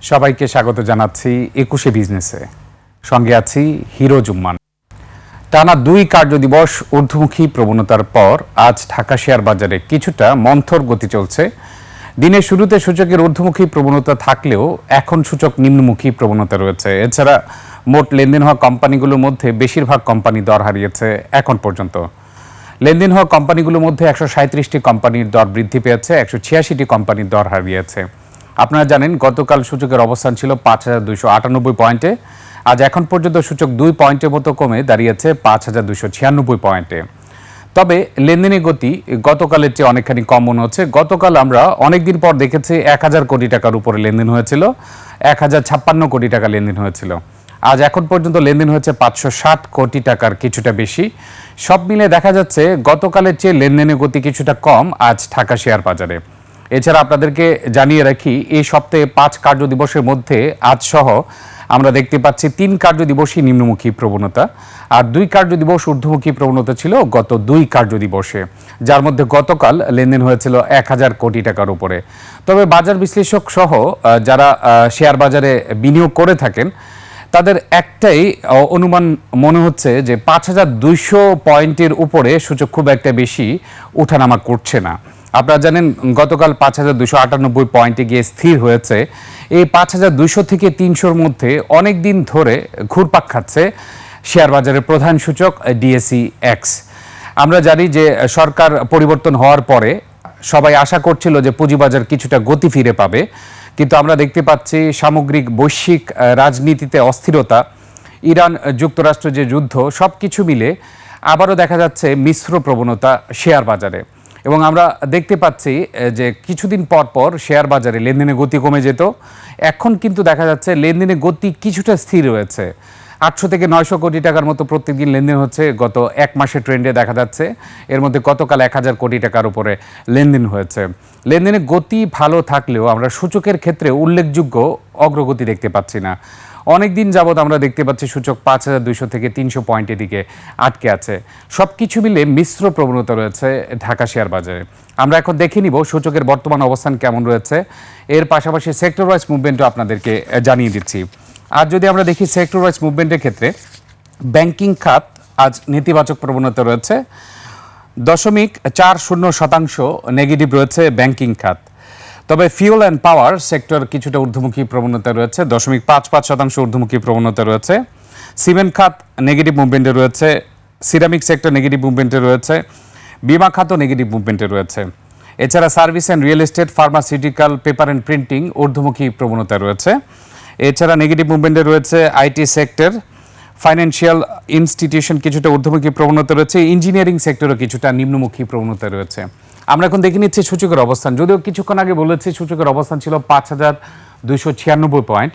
সবাইকে স্বাগত জানাচ্ছি ২১শে বিজনেসে। সঙ্গে আছি হিরো জুম্মান। টানা ২ কার্যদিবস ঊর্ধ্বমুখী প্রবণতার পর আজ ঢাকা শেয়ার বাজারে কিছুটা মন্থর গতি চলছে। দিনের শুরুতে সূচকের ঊর্ধ্বমুখী প্রবণতা থাকলেও এখন সূচক নিম্নমুখী প্রবণতা রয়েছে। এছাড়া মোট লেনদেন হওয়া কোম্পানিগুলোর মধ্যে বেশিরভাগ কোম্পানি দর হারিয়েছে এখন পর্যন্ত। লেনদেন হওয়া কোম্পানিগুলোর মধ্যে ১৩৭টি কোম্পানির দর বৃদ্ধি পেয়েছে, ১৮৬টি কোম্পানির দর হারিয়েছে। আপনারা জানেন গতকাল সূচকের অবস্থান ছিল ৫,২৯৮ পয়েন্টে। আজ এখন পর্যন্ত সূচক ২ পয়েন্টের মতো কমে দাঁড়িয়েছে ৫,২৯৬ পয়েন্টে। তবে লেনদেনের গতি গতকালের চেয়ে অনেকখানি কম মনে হচ্ছে। গতকাল আমরা অনেকদিন পর দেখেছি ১,০০০ কোটি টাকার উপরে লেনদেন হয়েছিল, ১,০৫৬ কোটি টাকা লেনদেন হয়েছিল। আজ এখন পর্যন্ত লেনদেন হয়েছে ৫৬০ কোটি টাকার কিছুটা বেশি। সব মিলে দেখা যাচ্ছে গতকালের চেয়ে লেনদেনের গতি কিছুটা কম আজ ঢাকা শেয়ার বাজারে। এছাড়া আপনাদেরকে জানিয়ে রাখি, এই সপ্তাহে ৫ কার্যদিবসের মধ্যে আজ সহ আমরা দেখতে পাচ্ছি ৩ কার্যদিবসই নিম্নমুখী প্রবণতা, আর ২ কার্যদিবস ঊর্ধ্বমুখী প্রবণতা ছিল গত ২ কার্যদিবসে, যার মধ্যে গতকাল লেনদেন হয়েছিল ১,০০০ কোটি টাকার উপরে। তবে বাজার বিশ্লেষক সহ যারা শেয়ার বাজারে বিনিয়োগ করে থাকেন তাদের একটাই অনুমান মনে হচ্ছে যে ৫,২০০ পয়েন্টের উপরে সূচক খুব একটা বেশি ওঠানামা করছে না। আপনারা জানেন গতকাল ৫,২৯৮ পয়েন্টে গিয়ে স্থির হয়েছে। এই ৫,২০০ থেকে ৩০০-র মধ্যে অনেক দিন ধরে ঘুরপাক খাচ্ছে শেয়ার বাজারের প্রধান সূচক ডিএসই এক্স। আমরা জানি যে সরকার পরিবর্তন হওয়ার পরে সবাই আশা করছিল যে পুঁজিবাজার কিছুটা গতি ফিরে পাবে, কিন্তু আমরা দেখতে পাচ্ছি সামগ্রিক বৈশ্বিক রাজনীতিতে অস্থিরতা, ইরান যুক্তরাষ্ট্র যে যুদ্ধ, সব কিছু মিলে আবারও দেখা যাচ্ছে মিশ্র প্রবণতা শেয়ার বাজারে। এবং আমরা দেখতে পাচ্ছি যে কিছুদিন পর পর শেয়ার বাজারে লেনদেনের গতি কমে যেত, এখন কিন্তু দেখা যাচ্ছে লেনদেনের গতি কিছুটা স্থির রয়েছে। ৮০০ থেকে ৯০০ কোটি টাকার মতো প্রত্যেকদিন লেনদেন হচ্ছে গত এক মাসের ট্রেন্ডে দেখা যাচ্ছে। এর মধ্যে গতকাল ১,০০০ কোটি টাকার উপরে লেনদেন হয়েছে। লেনদেনের গতি ভালো থাকলেও আমরা সূচকের ক্ষেত্রে উল্লেখযোগ্য অগ্রগতি দেখতে পাচ্ছি না। অনেক দিন যাবৎ আমরা দেখতে পাচ্ছি সূচক ৫,২০০ থেকে ৩০০ পয়েন্টের দিকে আটকে আছে। সব কিছু মিলে মিশ্র প্রবণতা রয়েছে ঢাকা শেয়ার বাজারে। আমরা এখন দেখে নিব সূচকের বর্তমান অবস্থান কেমন রয়েছে। এর পাশাপাশি সেক্টর ওয়াইজ মুভমেন্টও আপনাদেরকে জানিয়ে দিচ্ছি। আজ যদি আমরা দেখি সেক্টর ওয়াইজ মুভমেন্টের ক্ষেত্রে ব্যাংকিং খাত আজ নেতিবাচক প্রবণতা রয়েছে, 0.40% নেগেটিভ রয়েছে ব্যাংকিং খাত। তবে ফিউল অ্যান্ড পাওয়ার সেক্টর কিছুটা ঊর্ধ্বমুখী প্রবণতা রয়েছে, 0.55% ঊর্ধ্বমুখী প্রবণতা রয়েছে। সিমেন্ট খাত নেগেটিভ মুভমেন্টে রয়েছে, সিরামিক সেক্টর নেগেটিভ মুভমেন্টে রয়েছে, বিমা খাতও নেগেটিভ মুভমেন্টে রয়েছে। এছাড়া service and real estate, pharmaceutical, paper and printing ঊর্ধ্বমুখী প্রবণতা রয়েছে। এছাড়া নেগেটিভ মুভমেন্টে রয়েছে আইটি সেক্টর, ফাইন্যান্সিয়াল ইনস্টিটিউশন কিছুটা ঊর্ধ্বমুখী প্রবণতা রয়েছে, ইঞ্জিনিয়ারিং সেক্টরও কিছুটা নিম্নমুখী প্রবণতা রয়েছে। আমরা এখন দেখে নিচ্ছি সূচকের অবস্থান। যদিও কিছুক্ষণ আগে বলেছি সূচকের অবস্থান ছিল ৫,২৯৬ পয়েন্ট,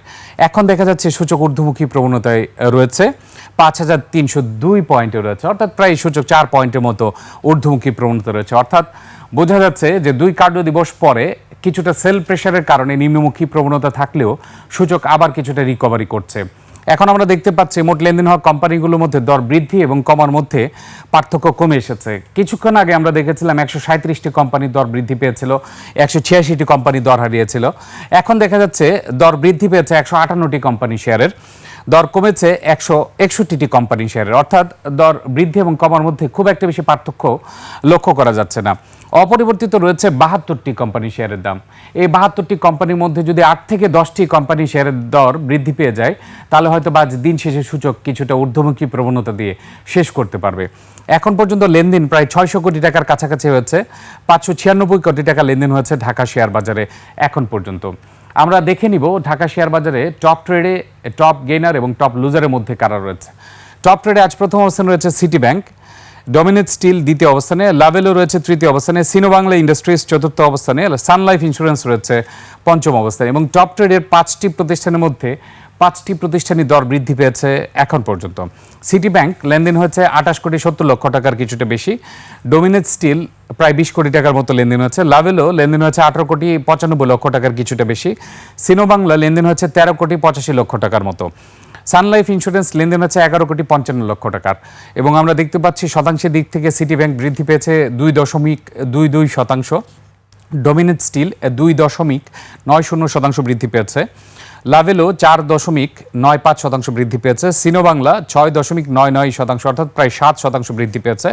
এখন দেখা যাচ্ছে সূচক ঊর্ধ্বমুখী প্রবণতায় রয়েছে, ৫,৩০২ পয়েন্টে রয়েছে, অর্থাৎ প্রায় সূচক ৪ পয়েন্টের মতো ঊর্ধ্বমুখী প্রবণতা রয়েছে। অর্থাৎ বোঝা যাচ্ছে যে ২ কার্যদিবস পরে কিছুটা সেল প্রেশারের কারণে নিম্নমুখী প্রবণতা থাকলেও সূচক আবার কিছুটা রিকভারি করছে। এখন আমরা দেখতে পাচ্ছি মোট লেনদেন হওয়া কোম্পানিগুলোর মধ্যে দর বৃদ্ধি এবং কমার মধ্যে পার্থক্য কমে এসেছে। কিছুক্ষণ আগে আমরা দেখেছিলাম ১৩৭টি কোম্পানির দর বৃদ্ধি পেয়েছিল, ১৮৬টি কোম্পানির দর হারিয়েছিল। এখন দেখা যাচ্ছে দর বৃদ্ধি পেয়েছে ১৫৮টি কোম্পানি শেয়ারের, দর কমেছে ১৬১টি কোম্পানি শেয়ারের। অর্থাৎ দর বৃদ্ধি এবং কমার মধ্যে খুব একটা বেশি পার্থক্য লক্ষ্য করা যাচ্ছে না। অপরিবর্তিত রয়েছে ৭২টি কোম্পানি শেয়ারের দাম। এই ৭২টি কোম্পানির মধ্যে যদি ৮ থেকে ১০টি কোম্পানি শেয়ারের দর বৃদ্ধি পেয়ে যায়, তাহলে হয়তো বা দিন শেষে সূচক কিছুটা ঊর্ধ্বমুখী প্রবণতা দিয়ে শেষ করতে পারবে। এখন পর্যন্ত লেনদেন প্রায় ৬০০ কোটি টাকার কাছাকাছি হয়েছে, ৫৯৬ কোটি টাকা লেনদেন হয়েছে ঢাকা শেয়ার বাজারে এখন পর্যন্ত। আমরা দেখে নিব ঢাকা শেয়ার বাজারে টপ ট্রেডে টপ গেইনার এবং টপ লুজারের মধ্যে কারা রয়েছে। টপ ট্রেডে আজ প্রথম অবস্থানে রয়েছে সিটি ব্যাংক, ডমিনেট স্টিল দ্বিতীয় অবস্থানে, লাভেলো রয়েছে তৃতীয় অবস্থানে, সিনো বাংলা ইন্ডাস্ট্রিজ চতুর্থ অবস্থানে, সান লাইফ ইন্স্যুরেন্স রয়েছে পঞ্চম অবস্থানে। এবং টপ ট্রেডের ৫টি প্রতিষ্ঠানের মধ্যে ৫টি প্রতিষ্ঠানই দর বৃদ্ধি পেয়েছে এখন পর্যন্ত। সিটি ব্যাংক লেনদেন হয়েছে ২৮,৭০,০০,০০০ টাকার কিছুটা বেশি, ডমিনেট স্টিল প্রায় ২০ কোটি টাকার মতো লেনদেন হয়েছে, লাভেলো লেনদেন হয়েছে ১৮,৯৫,০০,০০০ টাকার কিছুটা বেশি, সিনো বাংলা লেনদেন হয়েছে ১৩,৮৫,০০,০০০ টাকার মতো, সান লাইফ ইন্স্যুরেন্স লেনদেন হচ্ছে ১১,৫৫,০০,০০০ টাকার। এবং আমরা দেখতে পাচ্ছি শতাংশের দিক থেকে সিটি ব্যাংক বৃদ্ধি পেয়েছে ২.২২%, ডমিনেট স্টিল 2.90% বৃদ্ধি পেয়েছে। লাভেলো 4.95% বৃদ্ধি পেয়েছে। সিনো বাংলা 6.99%, অর্থাৎ প্রায় 7% বৃদ্ধি পেয়েছে।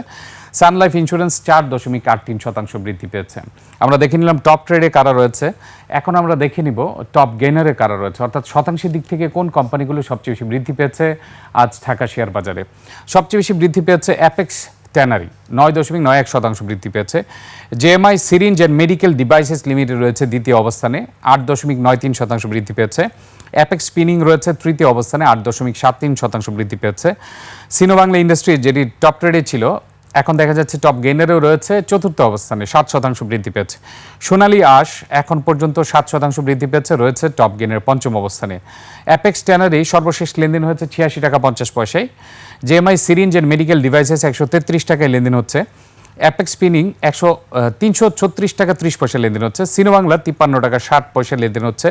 সান লাইফ ইন্স্যুরেন্স 4.83% বৃদ্ধি পেয়েছে। আমরা দেখে নিলাম টপ ট্রেডে কারা রয়েছে। এখন আমরা দেখে নিব টপ গেইনারে কারা রয়েছে, অর্থাৎ শতাংশের দিক থেকে কোন কোম্পানিগুলো সবচেয়ে বেশি বৃদ্ধি পেয়েছে আজ ঢাকা শেয়ার বাজারে। সবচেয়ে বেশি বৃদ্ধি পেয়েছে অ্যাপেক্স ট্যানারি, 9.91% বৃদ্ধি পেয়েছে। JMI syringe and medical devices limited রয়েছে দ্বিতীয় অবস্থানে, 8.93% বৃদ্ধি পেয়েছে। অ্যাপেক্স স্পিনিং রয়েছে তৃতীয় অবস্থানে, 8.73% বৃদ্ধি পেয়েছে। সিনো বাংলা ইন্ডাস্ট্রি, যেটি টপ ট্রেডে ছিল, এখন দেখা যাচ্ছে টপ গেইনারেও রয়েছে চতুর্থ অবস্থানে, 7% বৃদ্ধি পেয়েছে। সোনালী আঁশ এখন পর্যন্ত 7% বৃদ্ধি পেয়েছে, রয়েছে টপ গেইনের পঞ্চম অবস্থানে। অ্যাপেক্স ট্যানারি সর্বশেষ লেনদেন হয়েছে 86.50 টাকা। JMI syringe and medical devices 133 টাকায় লেনদেন হচ্ছে। অ্যাপেক্স স্পিনিং 336 টাকা 30 পয়সা লেনদেন হচ্ছে। সিনো বাংলা 53 টাকা 60 পয়সা লেনদেন হচ্ছে।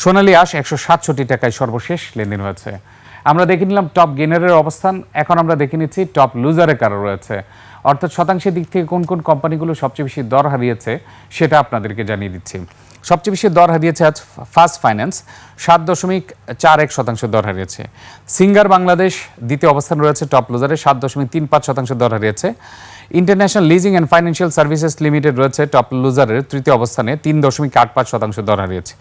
সোনালী আঁশ 167 টাকায় সর্বশেষ লেনদেন হয়েছে। আমরা দেখে নিলাম টপ গেইনারের অবস্থান। এখন আমরা দেখে নিচ্ছি টপ লুজারে কারা রয়েছে, অর্থাৎ শতাংশের দিক থেকে কোন কোন কোম্পানিগুলো সবচেয়ে বেশি দর হারিয়েছে সেটা আপনাদেরকে জানিয়ে দিচ্ছি। সবচেয়ে বেশি দর হারিয়েছে আজ ফার্স্ট ফাইন্যান্স, 7.41% দর হারিয়েছে। সিঙ্গার বাংলাদেশ দ্বিতীয় অবস্থান রয়েছে টপ লুজারে, 7.35% দর হারিয়েছে। International leasing and financial services limited রয়েছে টপ লুজারের তৃতীয় অবস্থানে, 3.85% দর হারিয়েছে।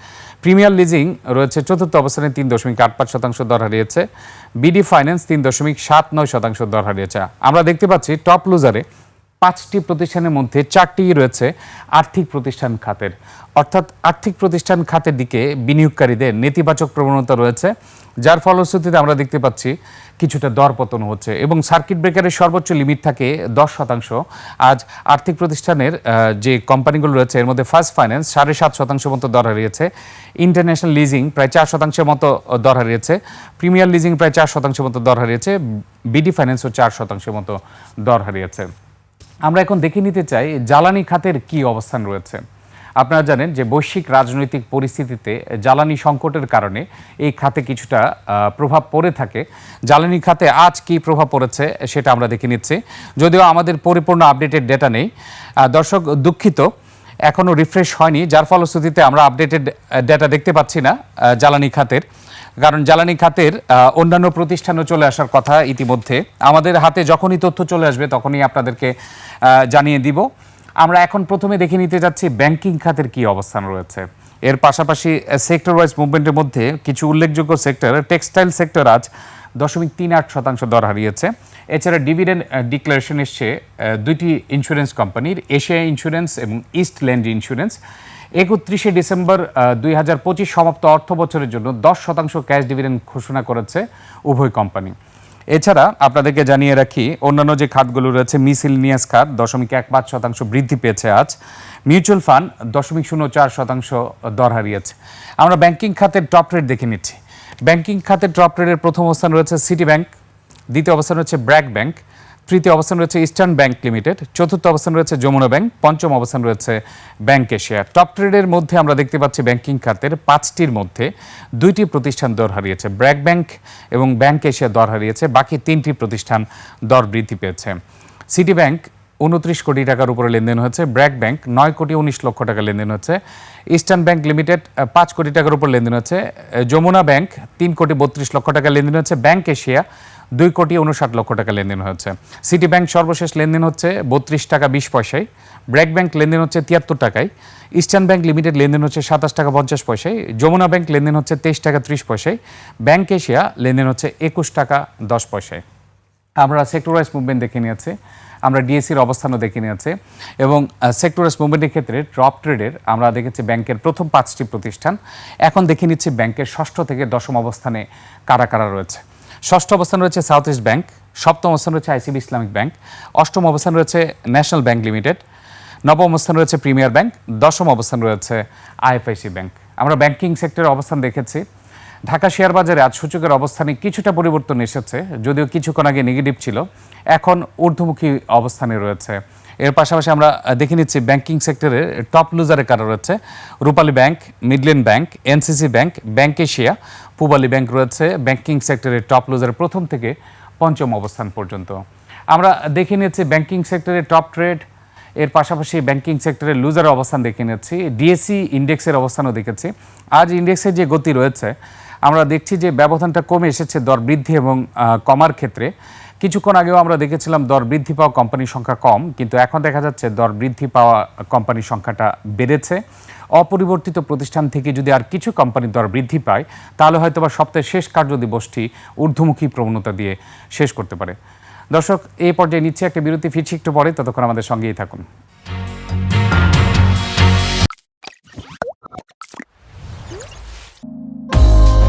প্রিমিয়ার লিজিং রয়েছে চতুর্থ অবস্থানে, 3.85% দর হারিয়েছে। বিডি ফাইন্যান্স 3.79% দর হারিয়েছে। আমরা দেখতে পাচ্ছি টপ লুজারে 5টি প্রতিষ্ঠানের মধ্যে 4টি রয়েছে আর্থিক প্রতিষ্ঠান খাতের, অর্থাৎ আর্থিক প্রতিষ্ঠান খাতের দিকে বিনিয়োগকারীদের নেতিবাচক প্রবণতা রয়েছে, যার ফলশ্রুতিতে আমরা দেখতে পাচ্ছি কিছুটা দরপতন হচ্ছে এবং সার্কিট ব্রেকারের সর্বোচ্চ লিমিট থাকে 10%। আজ আর্থিক প্রতিষ্ঠানের যে কোম্পানিগুলো রয়েছে এর মধ্যে ফার্স্ট ফাইন্যান্স 7.5% মতো দর হারিয়েছে। ইন্টারন্যাশনাল লিজিং প্রায় 4% মতো দর হারিয়েছে। প্রিমিয়ার লিজিং প্রায় 4% মতো দর হারিয়েছে। বিডি ফাইন্যান্সও 4% মতো দর হারিয়েছে। আমরা এখন দেখে নিতে চাই জ্বালানি খাতের কি অবস্থান রয়েছে। আপনারা জানেন যে বৈশ্বিক রাজনৈতিক পরিস্থিতিতে জ্বালানি সংকটের কারণে এই খাতে কিছুটা প্রভাব পড়ে থাকে। জ্বালানি খাতে আজ কি প্রভাব পড়েছে সেটা আমরা দেখে নিচ্ছি, যদিও আমাদের পরিপূর্ণ আপডেটেড ডেটা নেই। দর্শক দুঃখিত, এখনও রিফ্রেশ হয়নি, যার ফলশ্রুতিতে আমরা আপডেটেড ডেটা দেখতে পাচ্ছি না জ্বালানি খাতের, কারণ জ্বালানি খাতের অন্যান্য প্রতিষ্ঠানও চলে আসার কথা ইতিমধ্যে। আমাদের হাতে যখনই তথ্য চলে আসবে তখনই আপনাদেরকে জানিয়ে দিব। আমরা এখন প্রথমে দেখে নিতে যাচ্ছি ব্যাংকিং খাতের কি অবস্থান রয়েছে। এর পাশাপাশি সেক্টর ওয়াইজ মুভমেন্টের মধ্যে কিছু উল্লেখযোগ্য সেক্টর, টেক্সটাইল সেক্টর আজ 0.38% দর হারিয়েছে। এছাড়া ডিভিডেন্ড ডিক্লারেশন এসছে দুইটি ইন্স্যুরেন্স কোম্পানির, এশিয়া ইন্স্যুরেন্স এবং ইস্ট ল্যান্ড ইন্স্যুরেন্স। 31শে ডিসেম্বর 2025 সমাপ্ত অর্থ বছরের জন্য 10% ক্যাশ ডিভিডেন্ড ঘোষণা করেছে উভয় কোম্পানি। এছাড়া আপনাদেরকে জানিয়ে রাখি অন্যান্য যে খাতগুলো রয়েছে, মিসেলিনিয়াস খাত 0.15% বৃদ্ধি পেয়েছে আজ। মিউচুয়াল ফান্ড 0.04% দর হারিয়েছে। আমরা ব্যাংকিং খাতের টপ রেট দেখে নিচ্ছি। ব্যাংকিং খাতের টপ রেটের প্রথম অবস্থান রয়েছে সিটি ব্যাংক, দ্বিতীয় অবস্থান রয়েছে ব্র্যাক ব্যাংক, তৃতীয় অবস্থান রয়েছে ইস্টার্ন ব্যাংক লিমিটেড, চতুর্থ অবস্থান রয়েছে যমুনা ব্যাংক, পঞ্চম অবস্থান রয়েছে ব্যাংক এশিয়া। টপ ট্রেডের মধ্যে আমরা দেখতে পাচ্ছি ব্যাংকিং খাতের 5টির মধ্যে 2টি প্রতিষ্ঠান দর হারিয়েছে, ব্র্যাক ব্যাংক এবং ব্যাংক এশিয়া দর হারিয়েছে, বাকি 3টি প্রতিষ্ঠান দর বৃদ্ধি পেয়েছে। সিটি ব্যাংক 29 কোটি টাকার উপরে লেনদেন হয়েছে, ব্র্যাক ব্যাংক 9.19 লক্ষ টাকা লেনদেন হচ্ছে, ইস্টার্ন ব্যাংক লিমিটেড 5 কোটি টাকার উপর লেনদেন হচ্ছে, যমুনা ব্যাংক 3.32 লক্ষ টাকা লেনদেন হচ্ছে, ব্যাংক এশিয়া 2.59 লক্ষ টাকা লেনদেন হচ্ছে। সিটি ব্যাংক সর্বশেষ লেনদেন হচ্ছে 32 টাকা 20 পয়সায়, ব্র্যাক ব্যাংক লেনদেন হচ্ছে 73 টাকায়, ইস্টার্ন ব্যাংক লিমিটেড লেনদেন হচ্ছে 27 টাকা 50 পয়সায়, যমুনা ব্যাংক লেনদেন হচ্ছে 23 টাকা 30 পয়সায়, ব্যাংক এশিয়া লেনদেন হচ্ছে 21 টাকা 10 পয়সায়। আমরা সেক্টর ওয়াইজ মুভমেন্ট দেখে নিয়েছি, আমরা ডিএসসির অবস্থানও দেখে নিয়েছি এবং সেক্টর ওয়াইজ মুভমেন্টের ক্ষেত্রে টপ ট্রেডের আমরা দেখেছি ব্যাংকের প্রথম 5টি প্রতিষ্ঠান। এখন দেখে নিচ্ছি ব্যাংকের ষষ্ঠ থেকে দশম অবস্থানে কারা কারা রয়েছে। ষষ্ঠ অবস্থান রয়েছে সাউথ ইস্ট ব্যাংক, সপ্তম অবস্থান রয়েছে আইসিবি ইসলামিক ব্যাংক, অষ্টম অবস্থান রয়েছে ন্যাশনাল ব্যাংক লিমিটেড, নবম অবস্থান রয়েছে প্রিমিয়ার ব্যাংক, দশম অবস্থান রয়েছে আইএফআইসি ব্যাংক। আমরা ব্যাংকিং সেক্টরের অবস্থান দেখেছি। ঢাকা শেয়ার বাজারে আজ সূচকের অবস্থানে কিছুটা পরিবর্তন এসেছে, যদিও কিছুক্ষণ আগে নেগেটিভ ছিল, এখন ঊর্ধ্বমুখী অবস্থানে রয়েছে। এর পাশাপাশি আমরা দেখে নিচ্ছি ব্যাংকিং সেক্টরের টপ লুজারে কারা রয়েছে। Rupali bank, Midland bank, NCC bank, bank Asia, Pubali bank রয়েছে ব্যাংকিং সেক্টরের টপ লুজার প্রথম থেকে পঞ্চম অবস্থান পর্যন্ত। আমরা দেখে নিচ্ছি ব্যাংকিং সেক্টরের টপ ট্রেড এর পাশাপাশি ব্যাংকিং সেক্টরের লুজারের অবস্থান দেখে নিচ্ছি, ডিএসসি ইন্ডেক্সের অবস্থানও দেখেছি। আজ ইন্ডেক্সের যে গতি রয়েছে আমরা দেখছি যে ব্যবধানটা কমে এসেছে দর বৃদ্ধি এবং কমার ক্ষেত্রে। কিছুক্ষণ আগেও আমরা দেখেছিলাম দর বৃদ্ধি পাওয়া কোম্পানির সংখ্যা কম, কিন্তু এখন দেখা যাচ্ছে দর বৃদ্ধি পাওয়া কোম্পানির সংখ্যাটা বেড়েছে। অপরিবর্তিত প্রতিষ্ঠান থেকে যদি আর কিছু কোম্পানির দর বৃদ্ধি পায় তাহলে হয়তোবা সপ্তাহের শেষ কার্যদিবসটি ঊর্ধ্বমুখী প্রবণতা দিয়ে শেষ করতে পারে। দর্শক, এই পর্যায়ে নিচ্ছে একটা বিরতি, ফিরছি একটু পরে, ততক্ষণ আমাদের সঙ্গেই থাকুন।